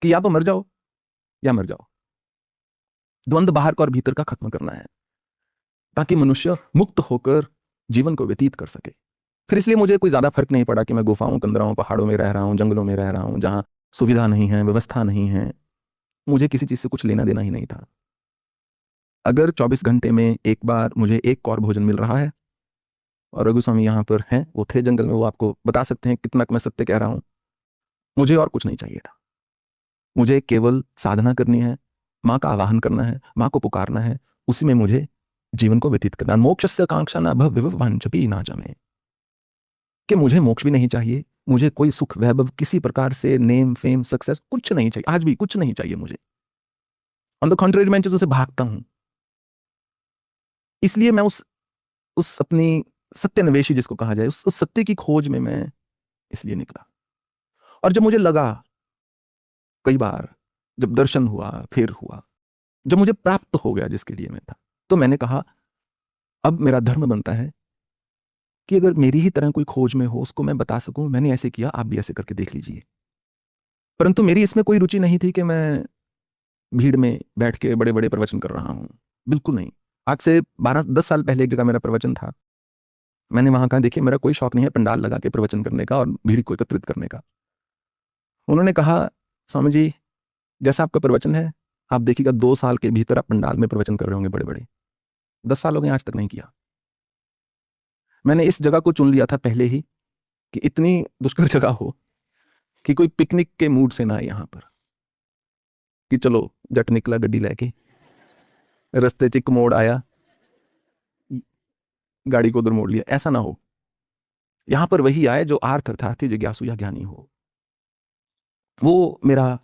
कि या तो मर जाओ या मर जाओ। द्वंद्व बाहर का और भीतर का खत्म करना है ताकि मनुष्य मुक्त होकर जीवन को व्यतीत कर सके। फिर इसलिए मुझे कोई ज्यादा फर्क नहीं पड़ा कि मैं गुफाओं, कंदराओं, पहाड़ों में रह रहा हूं, जंगलों में रह रहा हूं, जहां सुविधा नहीं है, व्यवस्था नहीं है। मुझे किसी चीज से कुछ लेना देना ही नहीं था। अगर 24 घंटे में एक बार मुझे एक कौर भोजन मिल रहा है, और रघु स्वामी यहाँ पर हैं, वो थे जंगल में, वो आपको बता सकते हैं कितना मैं सत्य कह रहा हूं। मुझे और कुछ नहीं चाहिए था। मुझे केवल साधना करनी है, माँ का आवाहन करना है, माँ को पुकारना है, उसी में मुझे जीवन को व्यतीत करना। मोक्षस्य कांक्षा न भव विभव वांछपी न जमे, कि मुझे मोक्ष भी नहीं चाहिए, मुझे कोई सुख वैभव किसी प्रकार से, नेम फेम सक्सेस कुछ नहीं चाहिए, आज भी कुछ नहीं चाहिए मुझे। ऑन द कॉन्ट्रेरी मैं चीजों से भागता हूं। इसलिए मैं उस अपनी सत्यान्वेषी जिसको कहा जाए, उस सत्य की खोज में मैं इसलिए निकला। और जब मुझे लगा, कई बार जब दर्शन हुआ, फिर हुआ, जब मुझे प्राप्त हो गया जिसके लिए मैं था, तो मैंने कहा अब मेरा धर्म बनता है कि अगर मेरी ही तरह कोई खोज में हो, उसको मैं बता सकूं मैंने ऐसे किया, आप भी ऐसे करके देख लीजिए। परंतु मेरी इसमें कोई रुचि नहीं थी कि मैं भीड़ में बैठ के बड़े बड़े प्रवचन कर रहा हूं, बिल्कुल नहीं। आज से 12-10 साल पहले एक जगह मेरा प्रवचन था। मैंने वहां कहा, देखिए मेरा कोई शौक नहीं है पंडाल लगा के प्रवचन करने का और भीड़ को एकत्रित करने का। उन्होंने कहा, स्वामी जी जैसा आपका प्रवचन है, आप देखिएगा 2 साल के भीतर आप पंडाल में प्रवचन कर रहे होंगे बड़े बड़े। 10 साल हो गए, आज तक नहीं किया। मैंने इस जगह को चुन लिया था पहले ही कि इतनी दुष्कर जगह हो कि कोई पिकनिक के मूड से ना आए यहां पर, कि चलो जट निकला गड्डी लेके, रस्ते च एक मोड़ आया, गाड़ी को उधर मोड़ लिया, ऐसा ना हो। यहां पर वही आए जो आर्थ अर्थार्थी जिज्ञासु या ज्ञानी हो। वो मेरा